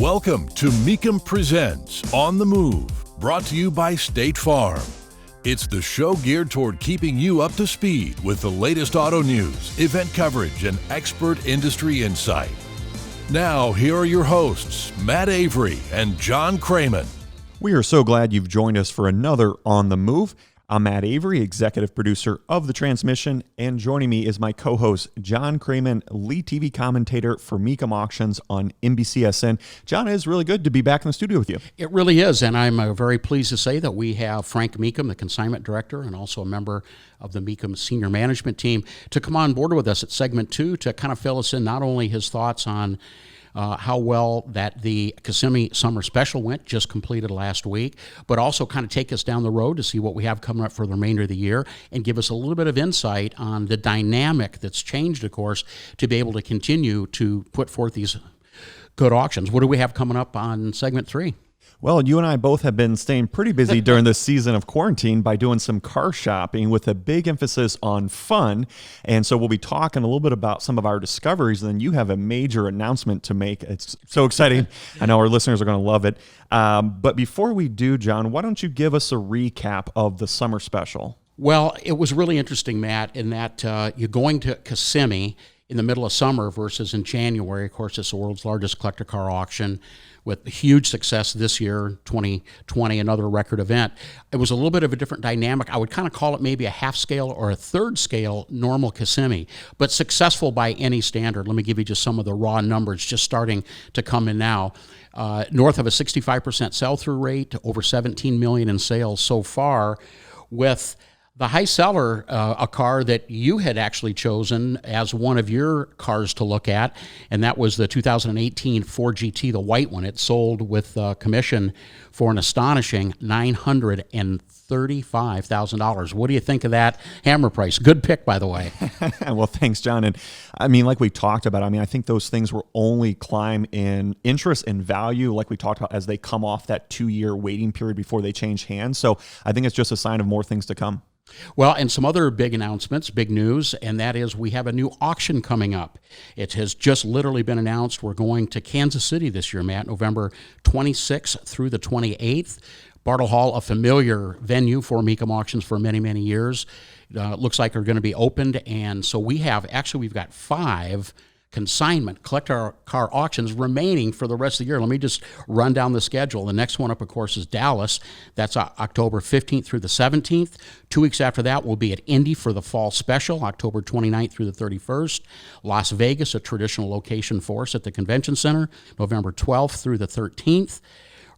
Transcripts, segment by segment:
Welcome to Meekum Presents On the Move, brought to you by State Farm. It's the show geared toward keeping you up to speed with the latest auto news, event coverage, and expert industry insight. Now, here are your hosts, Matt Avery and John Kraman. We are so glad you've joined us for another On the Move. I'm Matt Avery, executive producer of The Transmission, and joining me is my co-host, John Kraman, lead TV commentator for Mecum Auctions on NBCSN. John, it is really good to be back in the studio with you. It really is, and I'm very pleased to say that we have Frank Meekum, the consignment director, and also a member of the Mecum senior management team, to come on board with us at segment 2 to kind of fill us in not only his thoughts on how well that the Kissimmee Summer Special went, just completed last week, but also kind of take us down the road to see what we have coming up for the remainder of the year and give us a little bit of insight on the dynamic that's changed, of course, to be able to continue to put forth these good auctions. What do we have coming up on segment 3? Well, you and I both have been staying pretty busy during this season of quarantine by doing some car shopping with a big emphasis on fun. And so we'll be talking a little bit about some of our discoveries, and then you have a major announcement to make. It's so exciting. I know our listeners are going to love it. But before we do, John, why don't you give us a recap of the summer special? Well, it was really interesting, Matt, in that you're going to Kissimmee in the middle of summer versus in January. Of course, it's the world's largest collector car auction with huge success this year, 2020, another record event. It was a little bit of a different dynamic. I would kind of call it maybe a half scale or a third scale normal Kissimmee, but successful by any standard. Let me give you just some of the raw numbers just starting to come in now. North of a 65% sell-through rate, over 17 million in sales so far, with the high seller, a car that you had actually chosen as one of your cars to look at, and that was the 2018 Ford GT, the white one. It sold with commission for an astonishing $935,000. What do you think of that hammer price? Good pick, by the way. Well, thanks, John. And I mean, like we talked about, I think those things will only climb in interest and value, like we talked about, as they come off that 2-year waiting period before they change hands. So I think it's just a sign of more things to come. Well, and some other big announcements, big news, and that is we have a new auction coming up. It has just literally been announced. We're going to Kansas City this year, Matt, November 26th through the 28th. Bartle Hall, a familiar venue for Mecum Auctions for many, many years. Looks like they're going to be opened, and so we've got 5 consignment collector car auctions remaining for the rest of the year. Let me just run down the schedule. The next one up, of course, is Dallas. That's October 15th through the 17th. 2 weeks after that, we'll be at Indy for the Fall Special, October 29th through the 31st. Las Vegas, a traditional location for us at the Convention Center, November 12th through the 13th.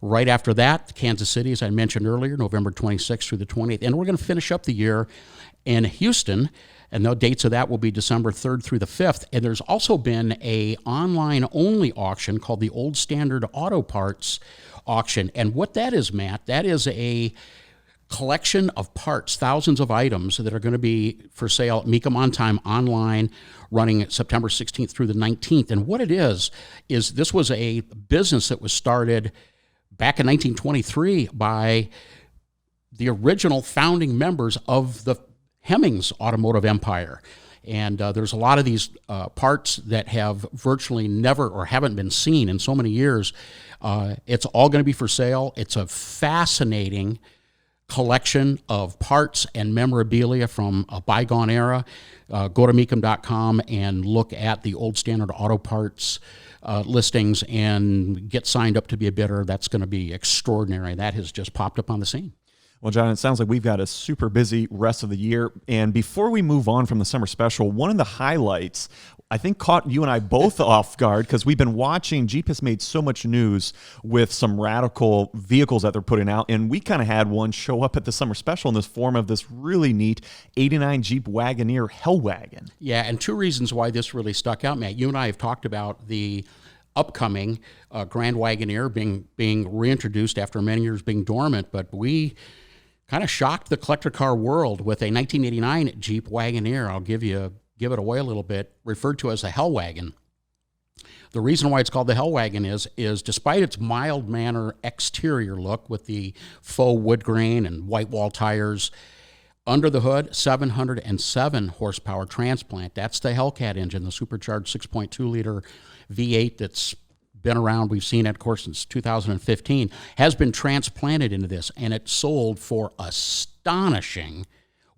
Right after that, Kansas City, as I mentioned earlier, November 26th through the 20th. And we're going to finish up the year in Houston, and the dates of that will be December 3rd through the 5th. And there's also been a online-only auction called the Old Standard Auto Parts Auction. And what that is, Matt, that is a collection of parts, thousands of items that are going to be for sale at Mecum On Time online, running September 16th through the 19th. And what it is this was a business that was started back in 1923 by the original founding members of the Hemmings automotive empire. And there's a lot of these parts that have virtually never or haven't been seen in so many years. It's all going to be for sale. It's a fascinating collection of parts and memorabilia from a bygone era. Go to Mecum.com and look at the Old Standard Auto Parts listings and get signed up to be a bidder. That's going to be extraordinary. That has just popped up on the scene. Well, John, it sounds like we've got a super busy rest of the year. And before we move on from the summer special, one of the highlights, I think, caught you and I both off guard because we've been watching. Jeep has made so much news with some radical vehicles that they're putting out. And we kind of had one show up at the summer special in this form of this really neat 89 Jeep Wagoneer Hellwagon. Yeah, and 2 reasons why this really stuck out, Matt. You and I have talked about the upcoming Grand Wagoneer being reintroduced after many years being dormant, but we kind of shocked the collector car world with a 1989 Jeep Wagoneer. I'll give it away a little bit, referred to as the Hellwagon. The reason why it's called the Hellwagon is despite its mild-manner exterior look with the faux wood grain and white wall tires, under the hood, 707 horsepower transplant. That's the Hellcat engine, the supercharged 6.2-liter V8 that's been around. We've seen it, of course, since 2015, has been transplanted into this, and it sold for astonishing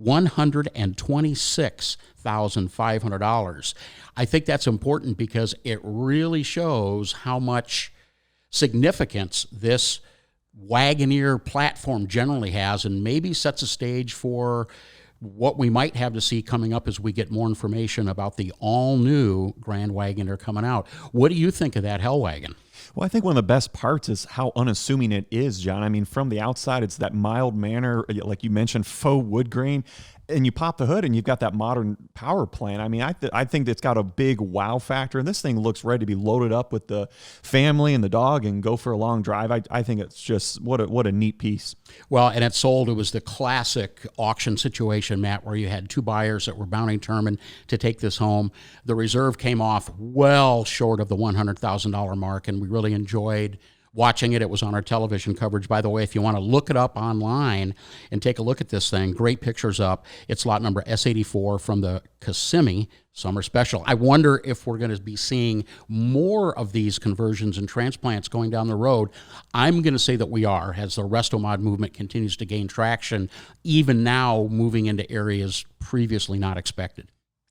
$126,500. I think that's important because it really shows how much significance this Wagoneer platform generally has, and maybe sets a stage for what we might have to see coming up as we get more information about the all-new Grand Wagoneer coming out. What do you think of that Hellwagon? Well, I think one of the best parts is how unassuming it is, John. I mean, from the outside, it's that mild manner, like you mentioned, faux wood grain. And you pop the hood and you've got that modern power plant. I mean, I think it's got a big wow factor. And this thing looks ready to be loaded up with the family and the dog and go for a long drive. I think it's just what a neat piece. Well, and it sold. It was the classic auction situation, Matt, where you had two buyers that were bound and determined to take this home. The reserve came off well short of the $100,000 mark, and we really enjoyed watching it. It was on our television coverage. By the way, if you want to look it up online and take a look at this thing, great pictures up. It's lot number S84 from the Kissimmee Summer Special. I wonder if we're going to be seeing more of these conversions and transplants going down the road. I'm going to say that we are, as the Restomod movement continues to gain traction, even now moving into areas previously not expected.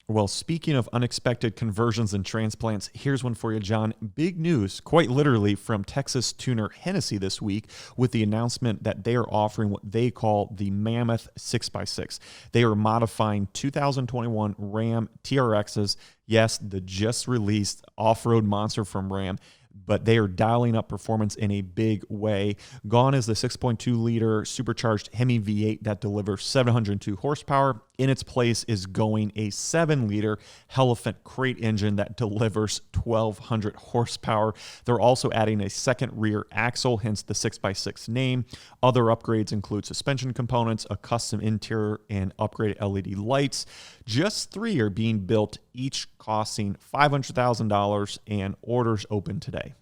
Well, speaking of unexpected conversions and transplants, here's one for you, John. Big news, quite literally, from Texas tuner Hennessey this week with the announcement that they are offering what they call the Mammoth 6x6. They are modifying 2021 Ram TRXs. Yes, the just released off-road monster from Ram, but they are dialing up performance in a big way. Gone is the 6.2-liter supercharged Hemi V8 that delivers 702 horsepower. In its place is going a 7-liter Hellephant crate engine that delivers 1,200 horsepower. They're also adding a second rear axle, hence the 6x6 name. Other upgrades include suspension components, a custom interior, and upgraded LED lights. Just 3 are being built, each costing $500,000, and orders open today.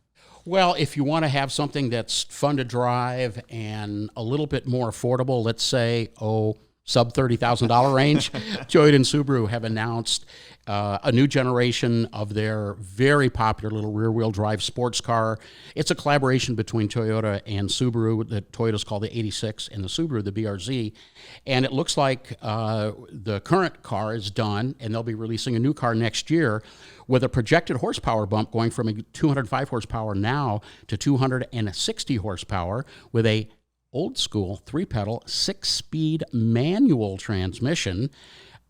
Well, if you want to have something that's fun to drive and a little bit more affordable, let's say, sub $30,000 range, Toyota and Subaru have announced a new generation of their very popular little rear-wheel drive sports car. It's a collaboration between Toyota and Subaru. The Toyota's called the 86 and the Subaru, the BRZ. And it looks like the current car is done, and they'll be releasing a new car next year with a projected horsepower bump going from a 205 horsepower now to 260 horsepower with a old school 3-pedal 6-speed manual transmission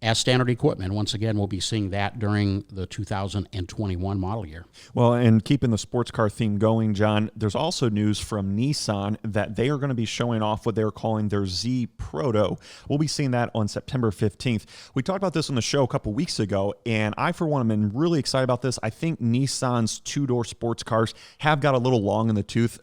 as standard equipment. Once again, we'll be seeing that during the 2021 model year. Well, and keeping the sports car theme going, John, there's also news from Nissan that they are going to be showing off what they're calling their Z Proto. We'll be seeing that on September 15th. We talked about this on the show a couple weeks ago, and I, for one, am been really excited about this. I think Nissan's two-door sports cars have got a little long in the tooth,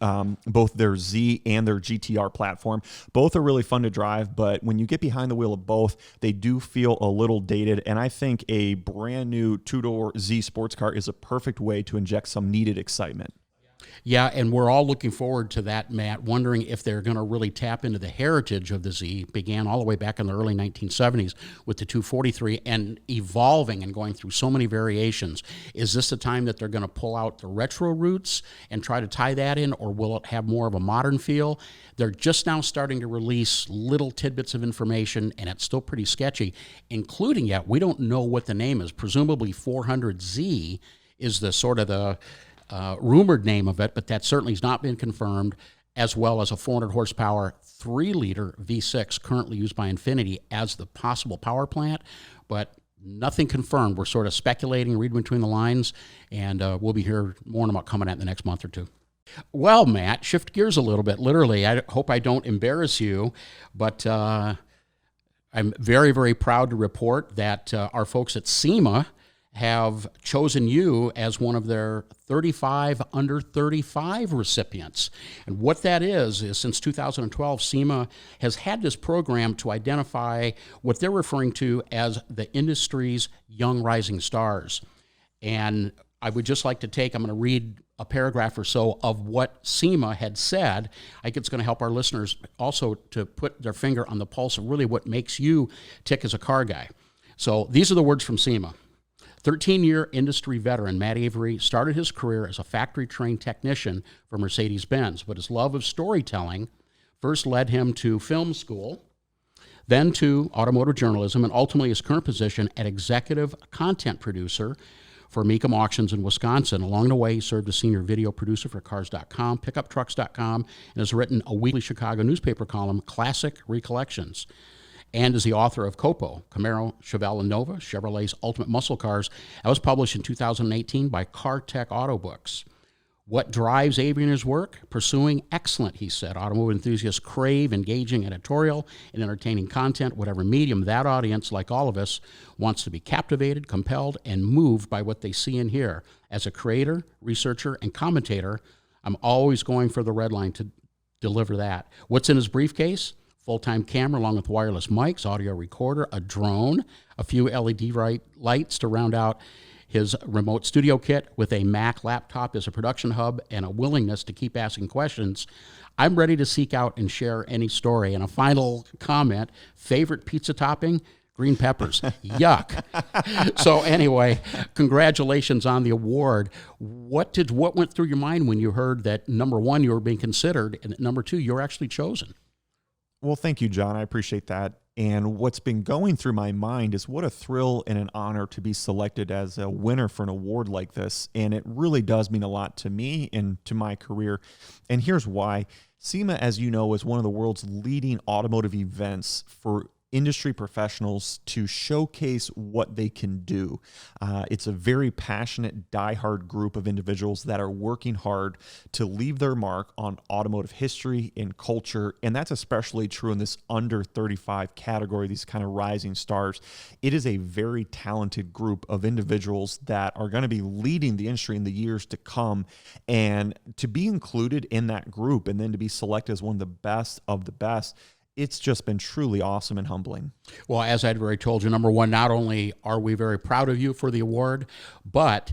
both their Z and their GTR platform. Both are really fun to drive, but when you get behind the wheel of both, they do feel a little dated, and I think a brand new two-door Z sports car is a perfect way to inject some needed excitement. Yeah, and we're all looking forward to that, Matt, wondering if they're going to really tap into the heritage of the Z. Began all the way back in the early 1970s with the 243 and evolving and going through so many variations. Is this the time that they're going to pull out the retro roots and try to tie that in, or will it have more of a modern feel? They're just now starting to release little tidbits of information, and it's still pretty sketchy, including yet we don't know what the name is. Presumably 400Z is the sort of the rumored name of it, but that certainly has not been confirmed, as well as a 400 horsepower 3-liter V6 currently used by Infiniti as the possible power plant, but nothing confirmed. We're sort of speculating, reading between the lines, and we'll be here more about coming out in the next month or two. Well, Matt, shift gears a little bit, literally. I hope I don't embarrass you, but I'm very, very proud to report that our folks at SEMA have chosen you as one of their 35 under 35 recipients. And what that is since 2012, SEMA has had this program to identify what they're referring to as the industry's young rising stars. And I would just like to I'm going to read a paragraph or so of what SEMA had said. I think it's going to help our listeners also to put their finger on the pulse of really what makes you tick as a car guy. So these are the words from SEMA. 13-year industry veteran Matt Avery started his career as a factory-trained technician for Mercedes-Benz, but his love of storytelling first led him to film school, then to automotive journalism, and ultimately his current position at executive content producer for Mecum Auctions in Wisconsin. Along the way, he served as senior video producer for Cars.com, PickupTrucks.com, and has written a weekly Chicago newspaper column, Classic Recollections, and is the author of Copo, Camaro, Chevelle, and Nova, Chevrolet's Ultimate Muscle Cars. That was published in 2018 by Car Tech Auto Books. What drives Avery in his work? Pursuing excellent, he said. Automotive enthusiasts crave engaging editorial and entertaining content, whatever medium that audience, like all of us, wants to be captivated, compelled, and moved by what they see and hear. As a creator, researcher, and commentator, I'm always going for the red line to deliver that. What's in his briefcase? Full-time camera along with wireless mics, audio recorder, a drone, a few LED lights to round out his remote studio kit with a Mac laptop as a production hub and a willingness to keep asking questions. I'm ready to seek out and share any story. And a final comment, favorite pizza topping? Green peppers. Yuck. So anyway, congratulations on the award. What went through your mind when you heard that, number one, you were being considered, and that, number two, you're actually chosen? Well, thank you, John. I appreciate that. And what's been going through my mind is what a thrill and an honor to be selected as a winner for an award like this. And it really does mean a lot to me and to my career. And here's why. SEMA, as you know, is one of the world's leading automotive events for industry professionals to showcase what they can do. It's a very passionate, diehard group of individuals that are working hard to leave their mark on automotive history and culture, and that's especially true in this under 35 category, these kind of rising stars. It is a very talented group of individuals that are going to be leading the industry in the years to come, and to be included in that group and then to be selected as one of the best, it's just been truly awesome and humbling. Well, as I'd already told you, number one, not only are we very proud of you for the award, but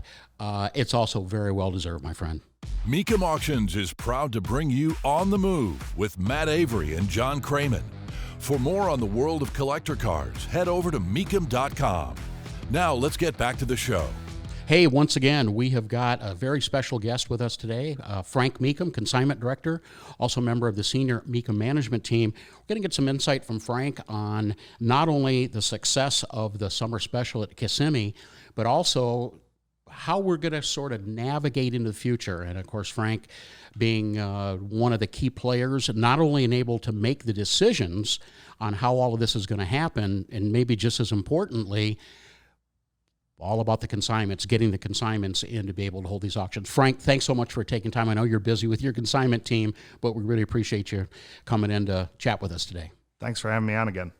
it's also very well deserved, my friend. Mecum Auctions is proud to bring you On the Move with Matt Avery and John Kraman. For more on the world of collector cars, head over to Mecum.com. Now let's get back to the show. Hey, once again, we have got a very special guest with us today, Frank Meekum, Consignment Director, also member of the Senior Meekum Management Team. We're going to get some insight from Frank on not only the success of the Summer Special at Kissimmee, but also how we're going to sort of navigate into the future. And, of course, Frank being one of the key players, not only enabled to make the decisions on how all of this is going to happen, and maybe just as importantly, all about the consignments, getting the consignments in to be able to hold these auctions. Frank, thanks so much for taking time. I know you're busy with your consignment team, but we really appreciate you coming in to chat with us today. Thanks for having me on again.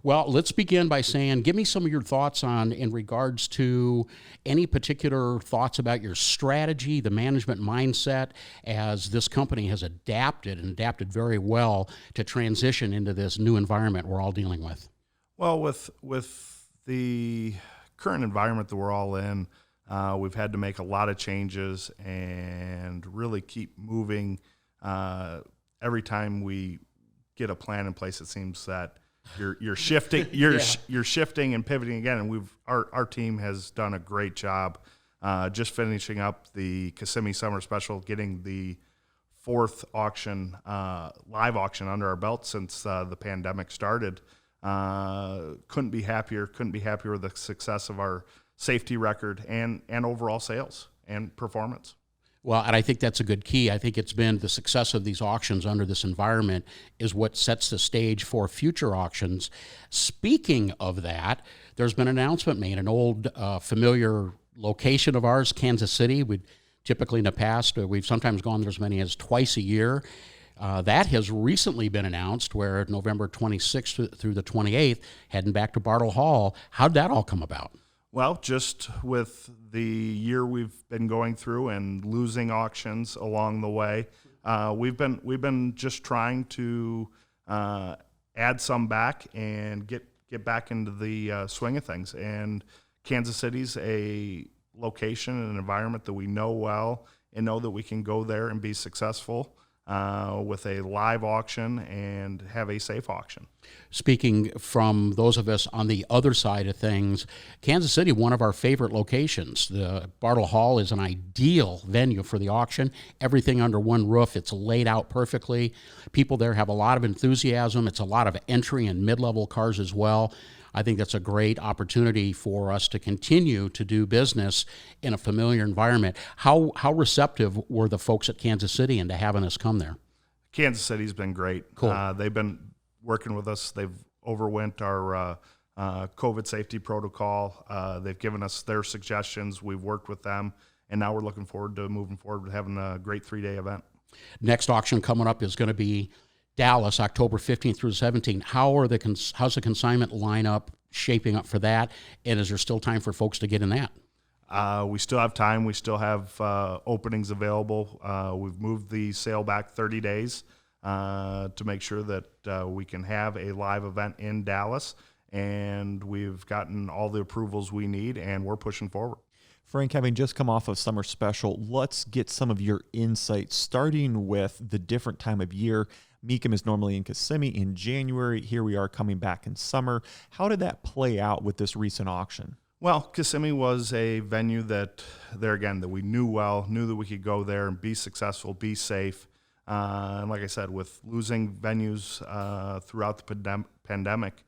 Well, let's begin by saying, give me some of your thoughts on, in regards to any particular thoughts about your strategy, the management mindset, as this company has adapted very well to transition into this new environment we're all dealing with. Well, with the current environment that we're all in, we've had to make a lot of changes and really keep moving. Every time we get a plan in place, it seems that you're shifting, you're shifting and pivoting again. And our team has done a great job, just finishing up the Kissimmee Summer Special, getting the fourth auction, live auction under our belt since the pandemic started. Couldn't be happier with the success of our safety record and overall sales and performance. Well, and I think that's a good key. I think it's been the success of these auctions under this environment is what sets the stage for future auctions. Speaking of that, there's been an announcement made, an old familiar location of ours, Kansas City. We'd typically in the past, we've sometimes gone there as many as twice a year. That has recently been announced, where November 26th through the 28th, heading back to Bartle Hall. How'd that all come about? Well, just with the year we've been going through and losing auctions along the way, we've been just trying to add some back and get back into the swing of things. And Kansas City's a location and an environment that we know well and know that we can go there and be successful. with a live auction and have a safe auction. Speaking from those of us on the other side of things, Kansas City, one of our favorite locations. The Bartle Hall is an ideal venue for the auction. Everything under one roof. It's laid out perfectly. People there have a lot of enthusiasm. It's a lot of entry and mid-level cars as well. I think that's a great opportunity for us to continue to do business in a familiar environment. How receptive were the folks at Kansas City into having us come there? Kansas City's been great. Cool. They've been working with us. They've overwent our COVID safety protocol. They've given us their suggestions. We've worked with them, and now we're looking forward to moving forward with having a great 3-day event. Next auction coming up is going to be Dallas, October 15th through 17th. How's the consignment lineup shaping up for that? And is there still time for folks to get in that? We still have time. We still have openings available. We've moved the sale back 30 days to make sure that we can have a live event in Dallas. And we've gotten all the approvals we need, and we're pushing forward. Frank, having just come off of Summer Special, let's get some of your insights, starting with the different time of year. Meekum is normally in Kissimmee in January. Here we are coming back in summer. How did that play out with this recent auction? Well, Kissimmee was a venue that we knew well, knew that we could go there and be successful, be safe. And like I said, with losing venues throughout the pandemic,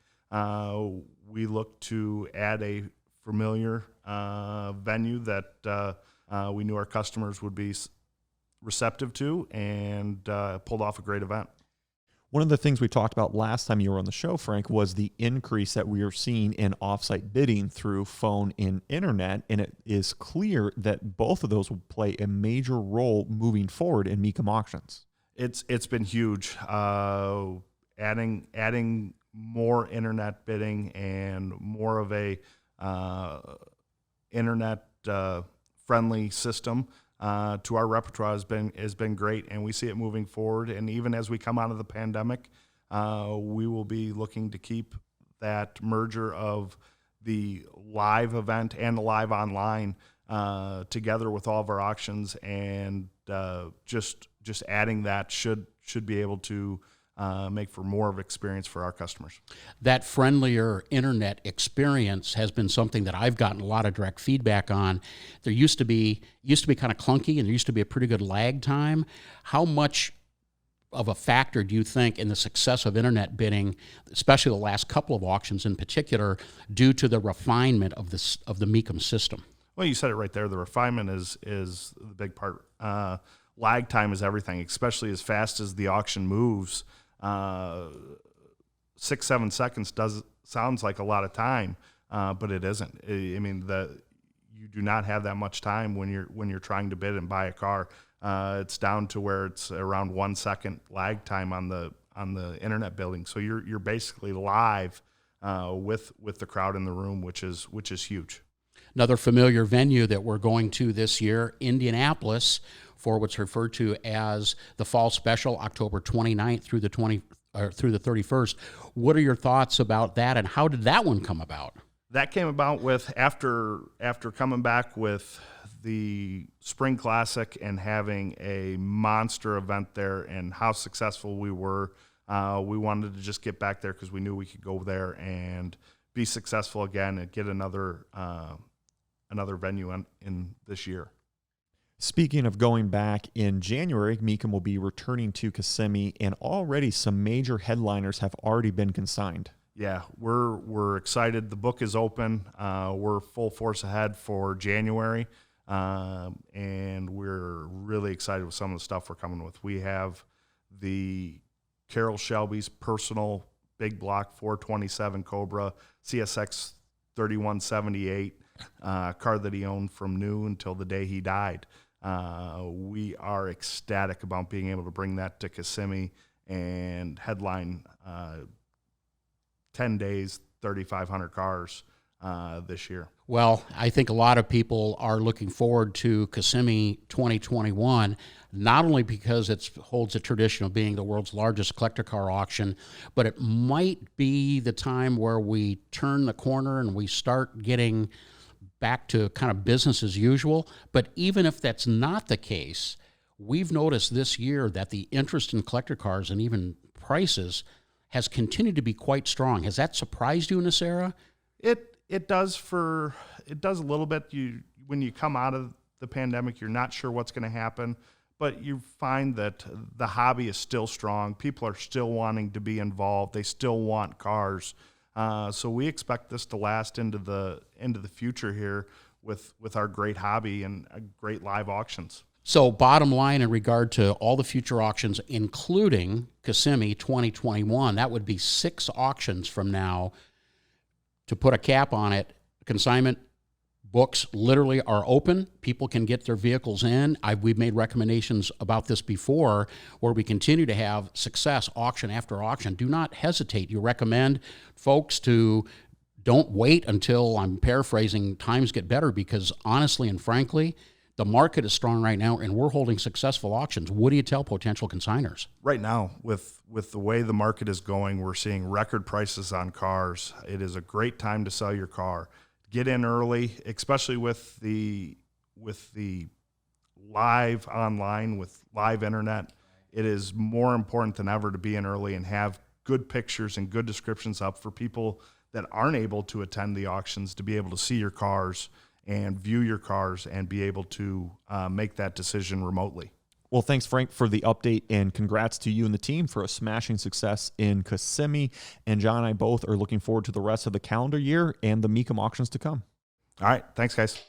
we looked to add a familiar venue that we knew our customers would be receptive to, and pulled off a great event. One of the things we talked about last time you were on the show, Frank, was the increase that we are seeing in offsite bidding through phone and internet, and it is clear that both of those will play a major role moving forward in Mecum Auctions. It's been huge. Adding more internet bidding and more of a internet friendly system to our repertoire has been great, and we see it moving forward. And even as we come out of the pandemic, we will be looking to keep that merger of the live event and the live online together with all of our auctions, and just adding that should be able to make for more of experience for our customers. That friendlier internet experience has been something that I've gotten a lot of direct feedback on. There used to be kind of clunky, and there used to be a pretty good lag time. How much of a factor do you think in the success of internet bidding, especially the last couple of auctions in particular, due to the refinement of the Meekum system? Well, you said it right there. The refinement is the big part. Lag time is everything, especially as fast as the auction moves. 6-7 seconds sounds like a lot of time, but it isn't. I mean, you do not have that much time when you're trying to bid and buy a car. It's down to where it's around 1 second lag time on the internet billing. So you're basically live with the crowd in the room, which is huge. Another familiar venue that we're going to this year, Indianapolis, for what's referred to as the Fall Special, October 29th through the 31st. What are your thoughts about that, and how did that one come about? That came about with after coming back with the Spring Classic and having a monster event there, and how successful we were. We wanted to just get back there because we knew we could go there and be successful again and get another venue in this year. Speaking of going back, in January, Meekum will be returning to Kissimmee, and already some major headliners have already been consigned. Yeah, we're excited. The book is open. We're full force ahead for January, and we're really excited with some of the stuff we're coming with. We have the Carroll Shelby's personal big block 427 Cobra CSX 3178 car that he owned from new until the day he died. We are ecstatic about being able to bring that to Kissimmee and headline 10 days, 3,500 cars this year. Well, I think a lot of people are looking forward to Kissimmee 2021, not only because it holds a tradition of being the world's largest collector car auction, but it might be the time where we turn the corner and we start getting back to kind of business as usual. But even if that's not the case, we've noticed this year that the interest in collector cars and even prices has continued to be quite strong. Has that surprised you in this era? It does a little bit. When you come out of the pandemic, you're not sure what's going to happen, but you find that the hobby is still strong. People are still wanting to be involved. They still want cars. So we expect this to last into the future here with our great hobby and great live auctions. So bottom line in regard to all the future auctions, including Kissimmee 2021, that would be 6 auctions from now. To put a cap on it, consignment books literally are open. People can get their vehicles in. We've made recommendations about this before where we continue to have success auction after auction. Do not hesitate. You recommend folks to don't wait until, I'm paraphrasing, times get better, because honestly and frankly, the market is strong right now and we're holding successful auctions. What do you tell potential consigners? Right now, with the way the market is going, we're seeing record prices on cars. It is a great time to sell your car. Get in early, especially with the live online, with live internet. It is more important than ever to be in early and have good pictures and good descriptions up for people that aren't able to attend the auctions to be able to see your cars and view your cars and be able to make that decision remotely. Well, thanks, Frank, for the update, and congrats to you and the team for a smashing success in Kissimmee. And John and I both are looking forward to the rest of the calendar year and the Meekum auctions to come. All right. Thanks, guys.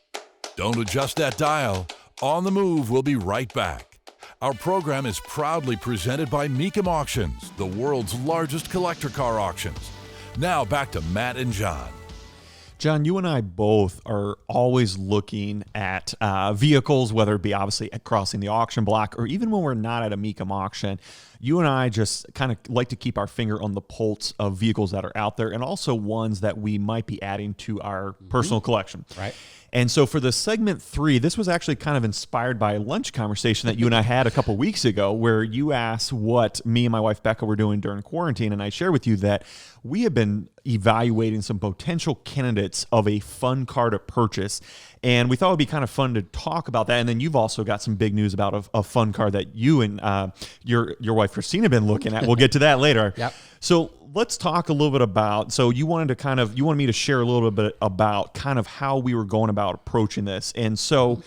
Don't adjust that dial. On the Move, we'll be right back. Our program is proudly presented by Mecum Auctions, the world's largest collector car auctions. Now back to Matt and John. John, you and I both are always looking at vehicles, whether it be obviously at crossing the auction block or even when we're not at a Meekum auction. You and I just kind of like to keep our finger on the pulse of vehicles that are out there and also ones that we might be adding to our personal collection. Right. And so for the segment 3, this was actually kind of inspired by a lunch conversation that you and I had a couple weeks ago, where you asked what me and my wife Becca were doing during quarantine. And I shared with you that we have been evaluating some potential candidates of a fun car to purchase. And we thought it would be kind of fun to talk about that. And then you've also got some big news about a fun car that you and your wife Christina have been looking at. We'll get to that later. Yep. So let's talk a little bit about, so you wanted me to share a little bit about kind of how we were going about approaching this. And so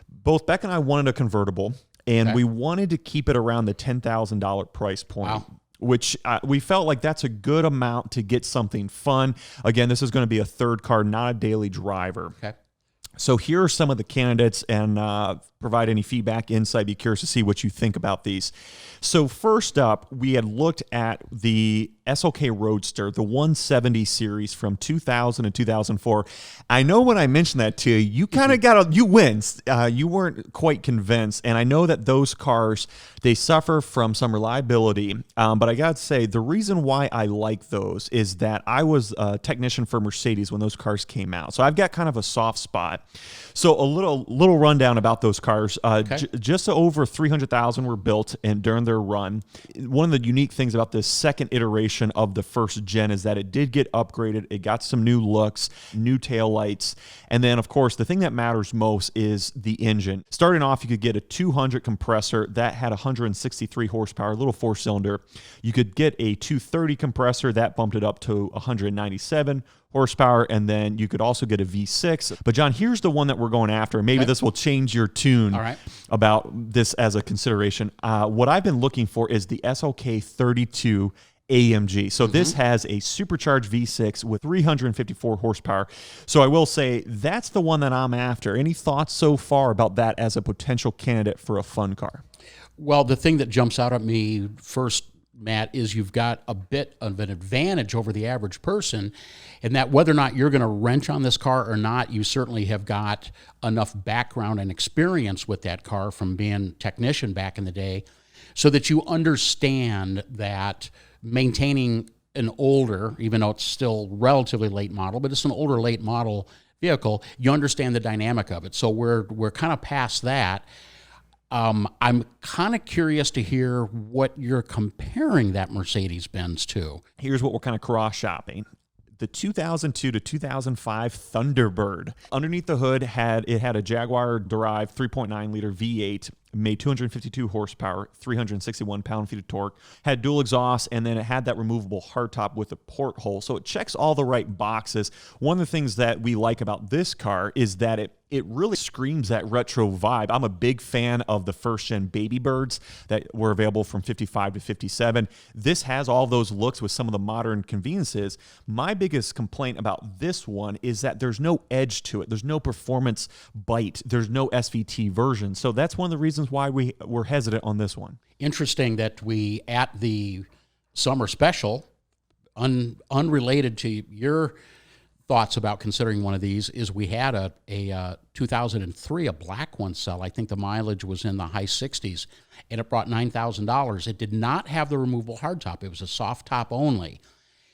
both Beck and I wanted a convertible, and we wanted to keep it around the $10,000 price point. Wow. Which we felt like that's a good amount to get something fun. Again, this is going to be a third car, not a daily driver. Okay. So here are some of the candidates, and provide any feedback, insight. Be curious to see what you think about these. So first up, we had looked at the SLK Roadster, the 170 series from 2000 and 2004. I know when I mentioned that to you, you kind of you winced. You weren't quite convinced. And I know that those cars, they suffer from some reliability. But I got to say, the reason why I like those is that I was a technician for Mercedes when those cars came out. So I've got kind of a soft spot. So a little rundown about those cars. Just over 300,000 were built and during their run. One of the unique things about this second iteration of the first gen is that it did get upgraded. It got some new looks, new taillights. And then, of course, the thing that matters most is the engine. Starting off, you could get a 200 compressor that had 163 horsepower, a little 4-cylinder. You could get a 230 compressor that bumped it up to 197 horsepower, and then you could also get a V6. But John, here's the one that we're going after. Maybe this will change your tune about this as a consideration. What I've been looking for is the SLK 32 AMG. So this has a supercharged V6 with 354 horsepower. So I will say that's the one that I'm after. Any thoughts so far about that as a potential candidate for a fun car? Well, the thing that jumps out at me first, Matt, is you've got a bit of an advantage over the average person in that whether or not you're going to wrench on this car or not, you certainly have got enough background and experience with that car from being a technician back in the day so that you understand that maintaining an older, even though it's still relatively late model, but it's an older late model vehicle, you understand the dynamic of it. So we're kind of past that. I'm kind of curious to hear what you're comparing that Mercedes-Benz to. Here's what we're kind of cross-shopping. The 2002 to 2005 Thunderbird. Underneath the hood, it had a Jaguar-derived 3.9-liter V8. made 252 horsepower, 361 pound-feet of torque, had dual exhaust, and then it had that removable hardtop with a porthole. So it checks all the right boxes. One of the things that we like about this car is that it really screams that retro vibe. I'm a big fan of the first-gen Baby Birds that were available from 55 to 57. This has all those looks with some of the modern conveniences. My biggest complaint about this one is that there's no edge to it. There's no performance bite. There's no SVT version. So that's one of the reasons why we're hesitant on this one. Interesting that we, at the Summer Special, unrelated to your thoughts about considering one of these, is we had a 2003, a black one sell. I think the mileage was in the high 60s, and it brought $9,000. It did not have the removable hardtop. It was a soft top only.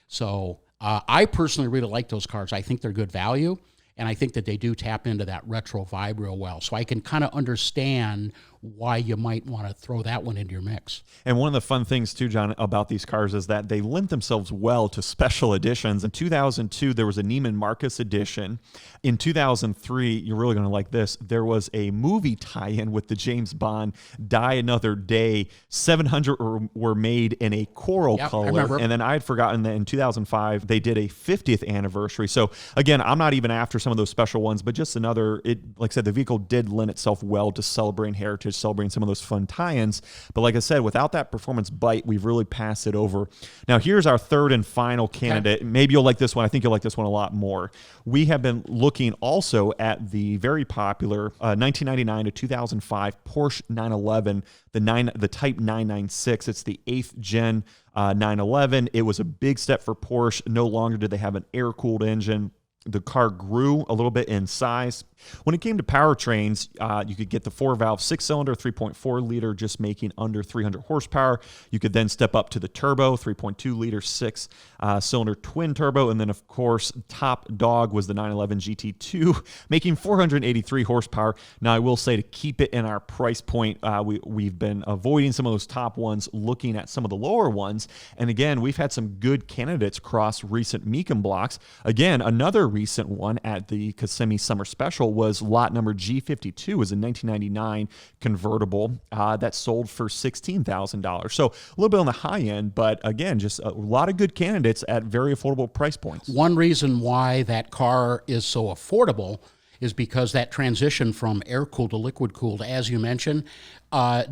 So I personally really like those cars. I think they're good value, and I think that they do tap into that retro vibe real well. So I can kind of understand why you might want to throw that one into your mix. And one of the fun things too, John, about these cars is that they lend themselves well to special editions. In 2002, there was a Neiman Marcus edition. In 2003, you're really going to like this, there was a movie tie-in with the James Bond Die Another Day. 700 were made in a coral color. And then I had forgotten that in 2005, they did a 50th anniversary. So again, I'm not even after some of those special ones, but just another, like I said, the vehicle did lend itself well to celebrating heritage, celebrating some of those fun tie-ins. But like I said, without that performance bite, we've really passed it over. Now, here's our third and final candidate. Okay. Maybe you'll like this one. I think you'll like this one a lot more. We have been looking also at the very popular 1999 to 2005 Porsche 911, the Type 996. It's the 8th gen 911. It was a big step for Porsche. No longer did they have an air-cooled engine. The car grew a little bit in size. When it came to powertrains, you could get the 4-valve 6-cylinder, 3.4 liter, just making under 300 horsepower. You could then step up to the turbo, 3.2 liter, 6-cylinder twin turbo. And then, of course, top dog was the 911 GT2, making 483 horsepower. Now, I will say, to keep it in our price point, we've been avoiding some of those top ones, looking at some of the lower ones. And again, we've had some good candidates across recent Meekum blocks. Again, another recent one at the Kissimmee Summer Special was lot number G52, was a 1999 convertible that sold for $16,000. So a little bit on the high end, but again, just a lot of good candidates at very affordable price points. One reason why that car is so affordable is because that transition from air-cooled to liquid-cooled, as you mentioned,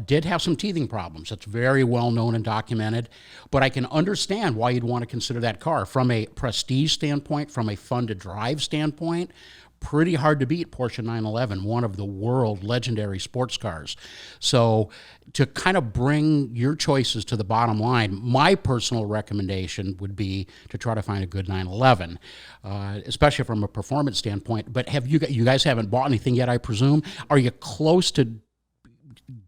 did have some teething problems. It's very well known and documented, but I can understand why you'd want to consider that car. From a prestige standpoint, from a fun-to-drive standpoint, pretty hard to beat Porsche 911, one of the world legendary sports cars. So to kind of bring your choices to the bottom line, my personal recommendation would be to try to find a good 911, especially from a performance standpoint. But you guys haven't bought anything yet, I presume? Are you close to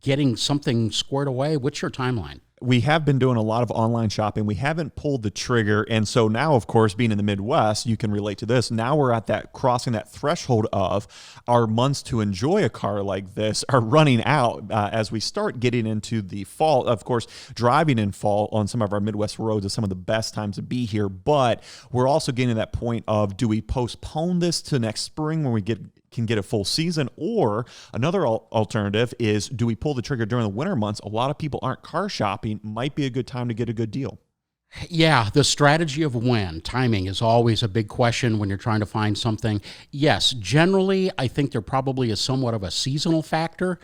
getting something squared away? What's your timeline? We have been doing a lot of online shopping. We haven't pulled the trigger. And so now, of course, being in the Midwest, you can relate to this. Now we're at that crossing that threshold of our months to enjoy a car like this are running out as we start getting into the fall. Of course, driving in fall on some of our Midwest roads is some of the best times to be here. But we're also getting to that point of, do we postpone this to next spring when we can get a full season? Or another alternative is, do we pull the trigger during the winter months? A lot of people aren't car shopping. Might be a good time to get a good deal. Yeah, the strategy of when. Timing is always a big question when you're trying to find something. Yes, generally, I think there probably is somewhat of a seasonal factor.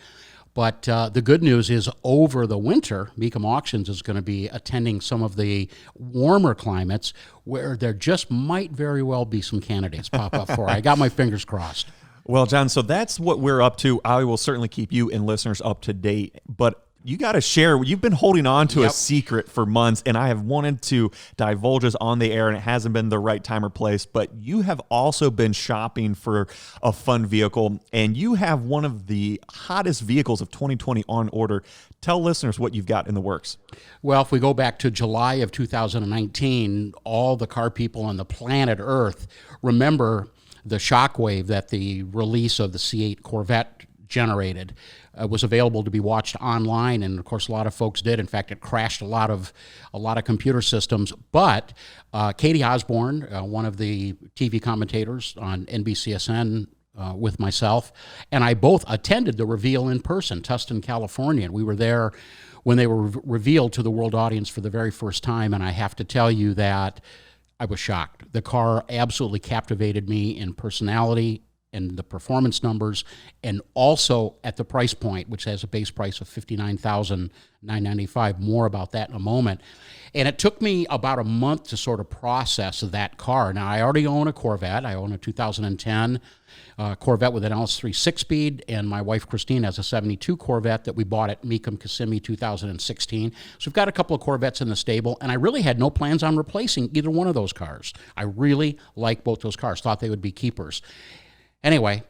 But the good news is, over the winter, Mecum Auctions is going to be attending some of the warmer climates where there just might very well be some candidates pop up for. I got my fingers crossed. Well, John, so that's what we're up to. I will certainly keep you and listeners up to date, but you got to share. You've been holding on to a secret for months, and I have wanted to divulge this on the air, and it hasn't been the right time or place, but you have also been shopping for a fun vehicle, and you have one of the hottest vehicles of 2020 on order. Tell listeners what you've got in the works. Well, if we go back to July of 2019, all the car people on the planet Earth remember the shockwave that the release of the C8 Corvette generated. Was available to be watched online, and of course a lot of folks did. In fact, it crashed a lot of computer systems. But Katie Osborne, one of the TV commentators on NBCSN, with myself, and I both attended the reveal in person, Tustin, California. And we were there when they were revealed to the world audience for the very first time, and I have to tell you that I was shocked. The car absolutely captivated me in personality and the performance numbers, and also at the price point, which has a base price of $59,995. More about that in a moment. And it took me about a month to sort of process that car. Now, I already own a Corvette. I own a 2010 Corvette with an LS3 6-speed, and my wife Christine has a 72 Corvette that we bought at Mecum Kissimmee 2016. So we've got a couple of Corvettes in the stable, and I really had no plans on replacing either one of those cars. I really like both those cars, thought they would be keepers. Anyway,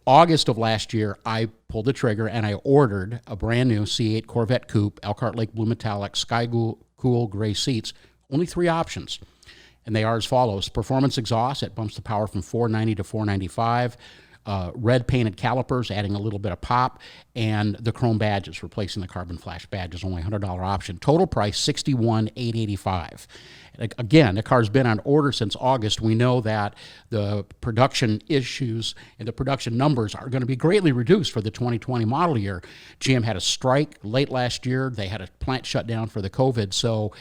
August of last year, I pulled the trigger and I ordered a brand new C8 Corvette Coupe, Elkhart Lake Blue Metallic, Sky Cool Gray seats, only 3 options. And they are as follows: performance exhaust, it bumps the power from 490 to 495, red painted calipers, adding a little bit of pop, and the chrome badges, replacing the carbon flash badges, only $100 option. Total price, $61,885. Again, the car's been on order since August. We know that the production issues and the production numbers are going to be greatly reduced for the 2020 model year. GM had a strike late last year. They had a plant shut down for the COVID. So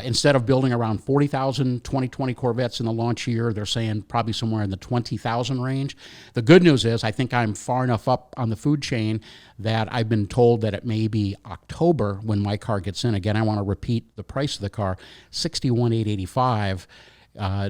instead of building around 40,000 2020 Corvettes in the launch year, they're saying probably somewhere in the 20,000 range. The good news is I think I'm far enough up on the food chain that I've been told that it may be October when my car gets in. Again, I want to repeat the price of the car, $61,885.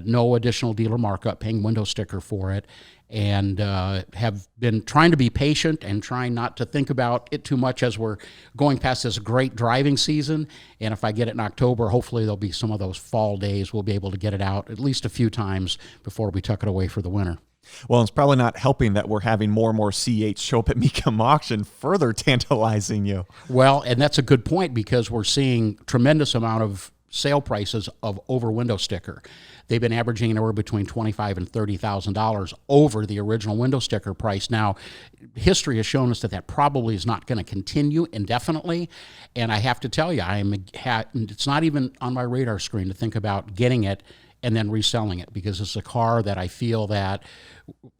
No additional dealer markup, paying window sticker for it, and have been trying to be patient and trying not to think about it too much as we're going past this great driving season. And if I get it in October, hopefully there'll be some of those fall days. We'll be able to get it out at least a few times before we tuck it away for the winter. Well, it's probably not helping that we're having more and more C8s show up at Mecum Auction, further tantalizing you. Well, and that's a good point, because we're seeing tremendous amount of sale prices of over window sticker. They've been averaging anywhere between $25,000 and $30,000 over the original window sticker price. Now, history has shown us that that probably is not going to continue indefinitely, and I have to tell you, it's not even on my radar screen to think about getting it and then reselling it, because it's a car that I feel that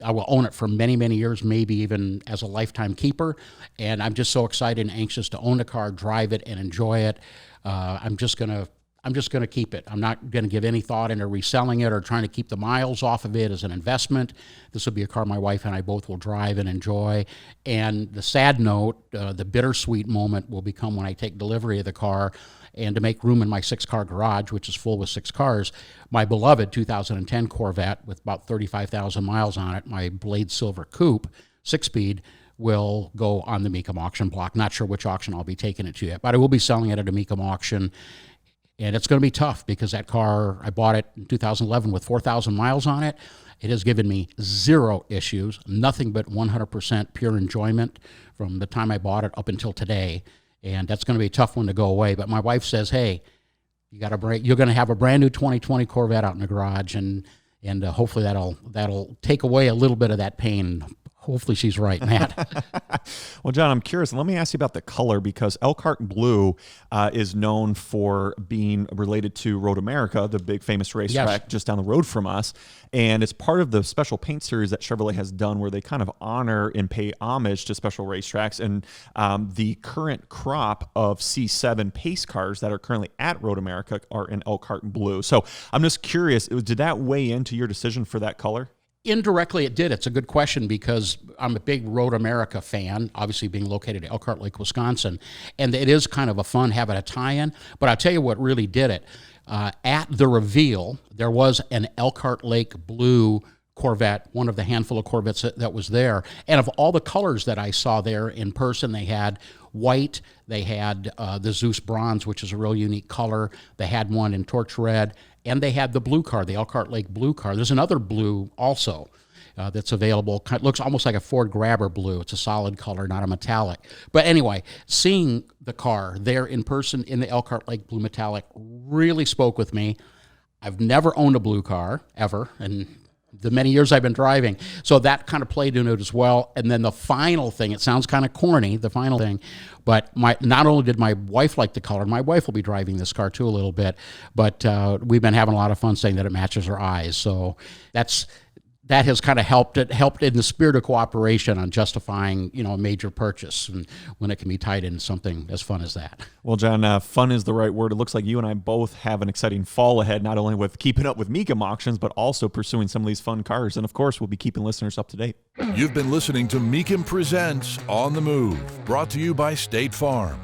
I will own it for many, many years, maybe even as a lifetime keeper, and I'm just so excited and anxious to own the car, drive it, and enjoy it. I'm just going to keep it. I'm not going to give any thought into reselling it or trying to keep the miles off of it as an investment. This will be a car my wife and I both will drive and enjoy. And the sad note, the bittersweet moment will become when I take delivery of the car, and to make room in my 6-car garage, which is full with 6 cars, my beloved 2010 Corvette with about 35,000 miles on it, my Blade Silver Coupe, 6-speed, will go on the Mecum auction block. Not sure which auction I'll be taking it to yet, but I will be selling it at a Mecum auction. And it's going to be tough, because that car, I bought it in 2011 with 4,000 miles on it. It has given me 0 issues, nothing but 100% pure enjoyment from the time I bought it up until today. And that's going to be a tough one to go away. But my wife says, hey, you're going to have a brand new 2020 Corvette out in the garage, and hopefully that'll take away a little bit of that pain. Hopefully she's right, Matt. Well, John, I'm curious. Let me ask you about the color, because Elkhart Blue is known for being related to Road America, the big famous racetrack just down the road from us. And it's part of the special paint series that Chevrolet has done, where they kind of honor and pay homage to special racetracks. And the current crop of C7 pace cars that are currently at Road America are in Elkhart Blue. So I'm just curious, did that weigh into your decision for that color? Indirectly, it did. It's a good question, because I'm a big Road America fan, obviously being located in Elkhart Lake, Wisconsin, and it is kind of a fun having a tie-in. But I'll tell you what really did it. At the reveal, there was an Elkhart Lake blue Corvette, one of the handful of Corvettes that was there. And of all the colors that I saw there in person, they had white, they had the Zeus Bronze, which is a real unique color. They had one in torch red, and they had the blue car, the Elkhart Lake blue car. There's another blue also that's available. It looks almost like a Ford Grabber blue. It's a solid color, not a metallic. But anyway, seeing the car there in person in the Elkhart Lake blue metallic really spoke with me. I've never owned a blue car, ever, and the many years I've been driving. So that kind of played into it as well. And then the final thing, it sounds kind of corny, the final thing, but not only did my wife like the color, my wife will be driving this car too a little bit, but we've been having a lot of fun saying that it matches her eyes. So that's that has kind of helped in the spirit of cooperation on justifying, a major purchase, and when it can be tied into something as fun as that. Well, John, fun is the right word. It looks like you and I both have an exciting fall ahead, not only with keeping up with Mecum Auctions, but also pursuing some of these fun cars. And of course, we'll be keeping listeners up to date. You've been listening to Meekum Presents On the Move, brought to you by State Farm.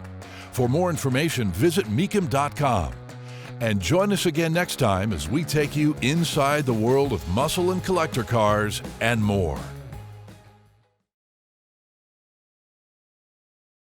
For more information, visit Meekum.com. And join us again next time as we take you inside the world of muscle and collector cars and more.